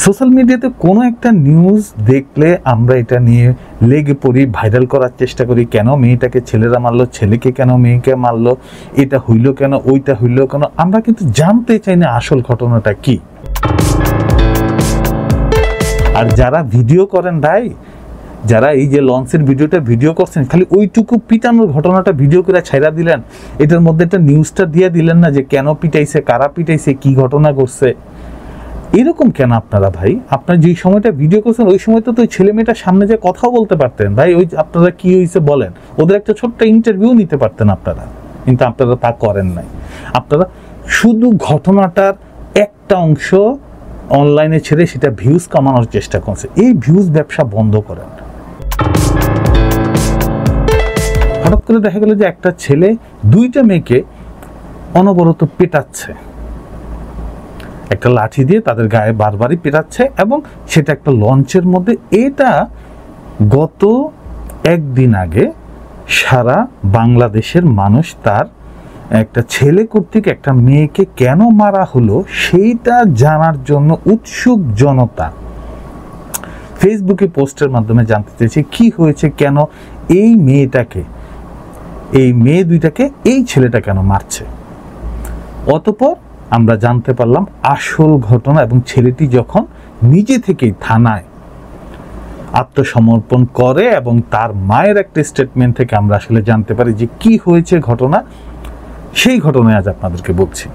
Social মিডিয়াতে কোনো একটা নিউজ দেখলে আমরা এটা নিয়ে লেগে পড়ি, ভাইরাল করার চেষ্টা করি। কেন মেয়েটাকে ছেলেরা মারলো, ছেলেকে কেন মেয়েকে মারলো, এটা হইল কেন, ওইটা হইল কেন। আমরা কিন্তু জানতে চাই না আসল ঘটনাটা কি। আর যারা ভিডিও করেন ভাই, যারা এই যে লঞ্চের ভিডিও করছেন, খালি ওইটুকু পিটানোর ঘটনাটা ভিডিও করে ছাইরা দিলেন, এটার মধ্যে একটা নিউজটা দিয়ে দিলেন না যে কেন পিটাইছে, কারা পিটাইছে, কি ঘটনা ঘটছে। এরকম কেন আপনারা ভাই? আপনার যেই সময়টা ভিডিও করছেন ওই সময় তো ওই ছেলে মেয়েটার সামনে যে কথাও বলতে পারতেন ভাই, ওই আপনারা কি হয়েছে বলেন, ওদের একটা ছোট্ট ইন্টারভিউ নিতে পারতেন আপনারা, কিন্তু আপনারা তা করেন নাই। আপনারা শুধু ঘটনাটার একটা অংশ অনলাইনে ছেড়ে সেটা ভিউজ কামানোর চেষ্টা করছে। এই ভিউজ ব্যবসা বন্ধ করেন। হঠাৎ করে দেখা গেল যে একটা ছেলে দুইটা মেয়েকে অনবরত পেটাচ্ছে, একটা লাঠি দিয়ে তাদের গায়ে বারবারই পেটাচ্ছে, এবং সেটা একটা লঞ্চের মধ্যে। এটা গত একদিন আগে সারা বাংলাদেশের মানুষ তার একটা ছেলে কর্তৃক একটা মেয়েকে কেন মারা হলো সেইটা জানার জন্য উৎসুক জনতা ফেসবুকে পোস্টের মাধ্যমে জানতে চেয়েছে কি হয়েছে, কেন এই মেয়েটাকে, এই মেয়ে দুইটাকে এই ছেলেটা কেন মারছে। অতঃপর আমরা জানতে পারলাম আসল ঘটনা, এবং ছেলেটি যখন নিজে থেকেই থানায় আত্মসমর্পণ করে এবং তার মায়ের একটা স্টেটমেন্ট থেকে আমরা আসলে জানতে পারি যে কি হয়েছে ঘটনা। সেই ঘটনায় আজ আপনাদেরকে বলছি।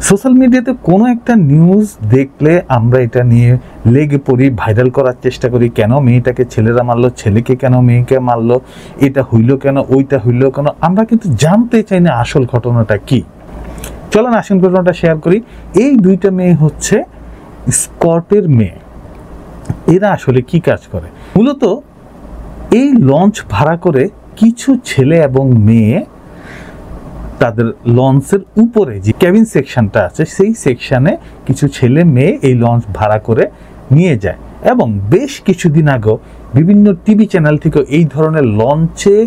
সোশ্যাল মিডিয়াতে কোনো একটা নিউজ দেখলে আমরা এটা নিয়ে লেগে পড়ি, ভাইরাল করার চেষ্টা করি। কেন মেয়েটাকে ছেলেরা মারলো, ছেলেকে কেন মেয়েকে মারলো, এটা হইল কেন, ওইটা হইল কেন। আমরা কিন্তু জানতে চাই না আসল ঘটনাটা কি। চলেন আসল ঘটনাটা শেয়ার করি। এই দুইটা মেয়ে হচ্ছে স্কটের মেয়ে। এরা আসলে কি কাজ করে? মূলত এই লঞ্চ ভাড়া করে কিছু ছেলে এবং মেয়ে তাদের লঞ্চের উপরে যে কেবিন সেকশনটা আছে সেই সেকশনে কিছু ছেলে মেয়ে এই লঞ্চ ভাড়া করে নিয়ে যায়। এবং বেশ কিছুদিন আগেও বিভিন্ন টিভি চ্যানেল থেকে এই ধরনের লঞ্চে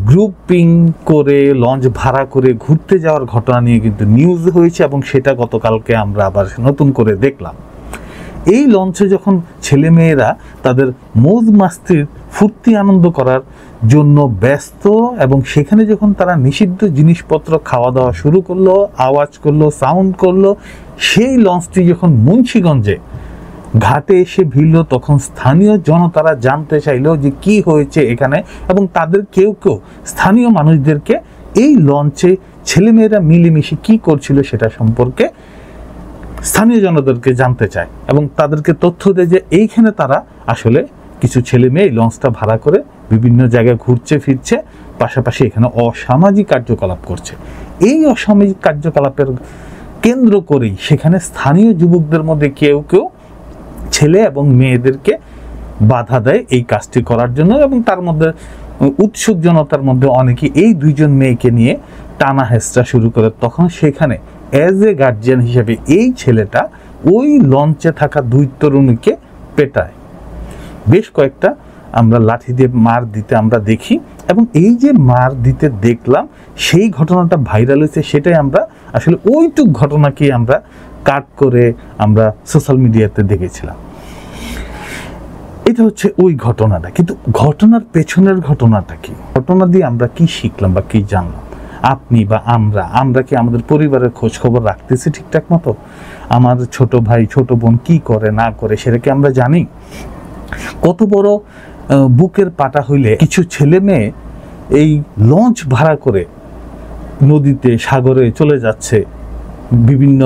গ্রুপিং করে লঞ্চ ভাড়া করে ঘুরতে যাওয়ার ঘটনা নিয়ে কিন্তু নিউজ হয়েছে, এবং সেটা গতকালকে আমরা আবার নতুন করে দেখলাম। এই লঞ্চে যখন ছেলেমেয়েরা তাদের মৌজ মাস্তির ফুর্তি আনন্দ করার জন্য ব্যস্ত, এবং সেখানে যখন তারা নিষিদ্ধ জিনিসপত্র খাওয়া দাওয়া শুরু করলো, আওয়াজ করলো, সাউন্ড করলো, সেই লঞ্চটি যখন মুন্সিগঞ্জে ঘাটে এসে ভিড়ল, তখন স্থানীয় জনতারা জানতে চাইলো যে কি হয়েছে এখানে, এবং তাদের কেউ কেউ স্থানীয় মানুষদেরকে এই লঞ্চে ছেলেমেয়েরা মিলেমিশে কি করছিল সেটা সম্পর্কে স্থানীয় জনতাদেরকে জানতে চায়, এবং তাদেরকে তথ্য দেয় যে এইখানে তারা আসলে কিছু ছেলে মেয়ে এই লঞ্চটা ভাড়া করে বিভিন্ন জায়গায় ঘুরছে ফিরছে, পাশাপাশি এখানে অসামাজিক কার্যকলাপ করছে। এই অসামাজিক কার্যকলাপের কেন্দ্র করেই সেখানে স্থানীয় যুবকদের মধ্যে কেউ কেউ ছেলে এবং মেয়েদেরকে বাধা দেয় এই কাজটি করার জন্য, এবং তার মধ্যে উৎসুক জনতার মধ্যে অনেকে এই দুইজন মেয়েকে নিয়ে টানা হেঁচড়া শুরু করে। তখন সেখানে অ্যাজ এ গার্জিয়ান হিসেবে এই ছেলেটা ওই লঞ্চে থাকা দুই তরুণীকে পেটায়। বেশ কয়েকটা আমরা লাঠি দিয়ে মার দিতে আমরা দেখি, এবং এই যে মার দিতে দেখলাম সেই ঘটনাটা ভাইরাল হয়েছে, সেটাই আমরা আসলে ওইটুক ঘটনাকে আমরা কাট করে আমরা সোশ্যাল মিডিয়াতে দেখেছিলাম। এটা হচ্ছে ওই ঘটনাটা, কিন্তু ঘটনার পেছনের ঘটনাটা কি, ঘটনা দিয়ে আমরা কি শিখলাম বা কি জানলাম? আপনি বা আমরা কি আমাদের পরিবারের খোঁজ খবর রাখতেছি ঠিকঠাক মতো? আমার ছোট ভাই ছোট বোন কি করে না করে সেটা কি আমরা জানি? কত বড় বুকের পাটা হইলে কিছু ছেলে মেয়ে এই লঞ্চ ভাড়া করে নদীতে সাগরে চলে যাচ্ছে, বিভিন্ন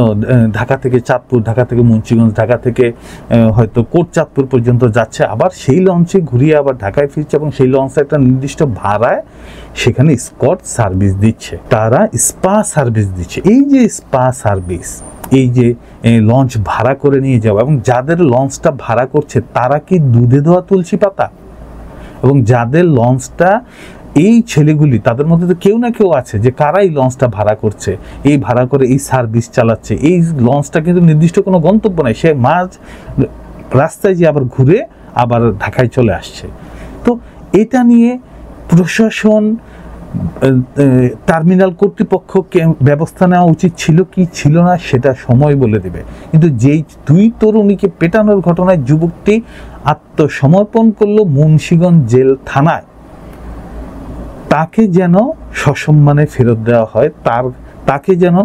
ঢাকা থেকে চাঁদপুর, ঢাকা থেকে মুন্সিগঞ্জ, ঢাকা থেকে হয়তো কোটচাঁদপুর পর্যন্ত যাচ্ছে, আবার সেই লঞ্চে ঘুরিয়ে আবার ঢাকায় ফিরছে, এবং সেই লঞ্চে একটা নির্দিষ্ট ভাড়ায় সেখানে স্কট সার্ভিস দিচ্ছে, তারা স্পা সার্ভিস দিচ্ছে। এই যে স্পা সার্ভিস, এই যে লঞ্চ ভাড়া করে নিয়ে যাওয়া, এবং যাদের লঞ্চটা ভাড়া করছে তারা কি দুধে ধোয়া তুলসী পাতা? এবং যাদের লঞ্চটা এই ছেলেগুলি, তাদের মধ্যে তো কেউ না কেউ আছে যে কারা এই লঞ্চটা ভাড়া করছে, এই ভাড়া করে এই সার্ভিস চালাচ্ছে। এই লঞ্চটা কিন্তু নির্দিষ্ট কোনো গন্তব্য নাই, সে মাঝ রাস্তায় যে আবার ঘুরে আবার ঢাকায় চলে আসছে। তো এটা নিয়ে প্রশাসন টার্মিনাল কর্তৃপক্ষকে ব্যবস্থা নেওয়া উচিত ছিল কি ছিল না সেটা সময় বলে দেবে। কিন্তু যেই 2 তরুণীকে পেটানোর ঘটনায় যুবকটি আত্মসমর্পণ করলো মুন্সিগঞ্জ জেল থানায়, তাকে যেন সসম্মানে ফেরত দেওয়া হয়, তাকে যেন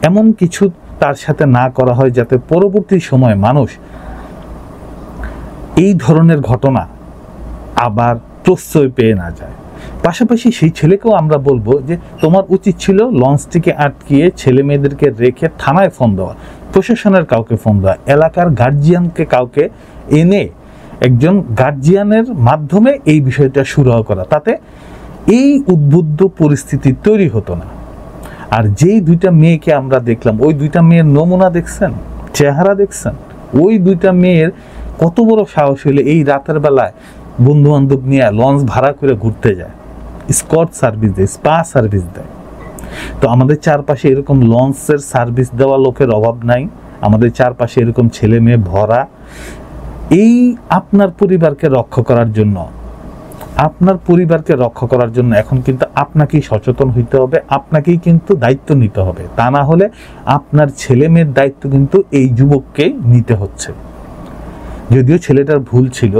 এমন কিছু তার সাথে না করা হয় যাতে পরবর্তী সময়ে মানুষ এই ধরনের ঘটনা আবার প্রশ্রয় পেয়ে না যায়। পাশাপাশি সেই ছেলেকেও আমরা বলবো যে তোমার উচিত ছিল লঞ্চটিকে আটকিয়ে ছেলে মেয়েদেরকে রেখে থানায় ফোন দেওয়া, প্রশাসনের কাউকে ফোন দেওয়া, এলাকার গার্জিয়ানকে কাউকে এনে একজন গার্জিয়ানের মাধ্যমে এই বিষয়টা সুরাহা করা, তাতে এই উদ্বুদ্ধ পরিস্থিতি তৈরি হতো না। আর যেই 2টা মেয়েকে আমরা দেখলাম, ওই 2টা মেয়ের নমুনা দেখছেন, চেহারা দেখছেন, ওই 2টা মেয়ের কত বড় সাহস হইলে এই রাতের বেলায় বন্ধু বান্ধব নিয়ে লঞ্চ ভাড়া করে ঘুরতে যায়, স্কট সার্ভিস দেয়, স্পা সার্ভিস দেয়। তো আমাদের চারপাশে এরকম লঞ্চের সার্ভিস দেওয়া লোকের অভাব নাই, আমাদের চারপাশে এরকম ছেলে মেয়ে ভরা। এই আপনার পরিবারকে রক্ষা করার জন্য, এখন কিন্তু আপনাকেই সচেতন হইতে হবে, আপনাকেই কিন্তু দায়িত্ব নিতে হবে। তা না হলে আপনার ছেলে মেয়ের দায়িত্ব কিন্তু এই যুবককে নিতে হচ্ছে। যদিও ছেলেটার ভুল ছিল।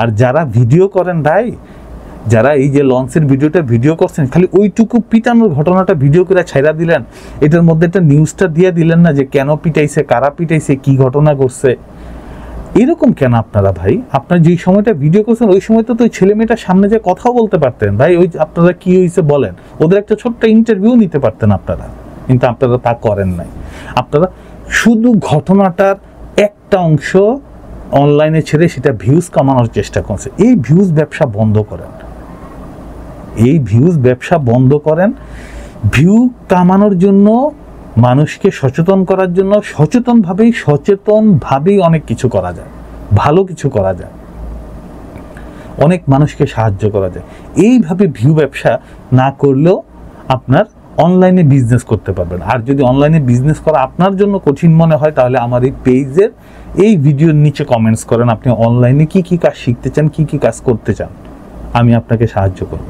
আর যারা ভিডিও করেন ভাই, যারা এই যে লঞ্চের ভিডিও করছেন, খালি ওইটুকু পিটানোর ঘটনাটা ভিডিও করে ছাইরা দিলেন, এটার মধ্যে একটা নিউজটা দিয়ে দিলেন না যে কেন পিটাইছে, কারা পিটাইছে, কি ঘটনা ঘটছে। এরকম কেন আপনারা ভাই? আপনার যেই সময়টা ভিডিও করছেন ওই সময় তো ওই ছেলে মেয়েটার সামনে যে কথাও বলতে পারতেন ভাই, ওই আপনারা কি হয়েছে বলেন, ওদের একটা ছোট্ট ইন্টারভিউ নিতে পারতেন আপনারা, কিন্তু আপনারা তা করেন নাই। আপনারা শুধু ঘটনাটার একটা অংশ অনলাইনে ছেড়ে সেটা ভিউজ কামানোর চেষ্টা করছে। এই ভিউজ ব্যবসা বন্ধ করেন। ভিউ কামানোর জন্য, মানুষকে সচেতন করার জন্য সচেতনভাবেই অনেক কিছু করা যায়, ভালো কিছু করা যায়, অনেক মানুষকে সাহায্য করা যায়। এইভাবে ভিউ ব্যবসা না করলেও আপনার অনলাইনে বিজনেস করতে পারবেন। আর যদি অনলাইনে বিজনেস করা আপনার জন্য কঠিন মনে হয়, তাহলে আমার এই পেজের এই ভিডিওর নিচে কমেন্টস করেন আপনি অনলাইনে কি কি কাজ শিখতে চান, কি কি কাজ করতে চান, আমি আপনাকে সাহায্য করব।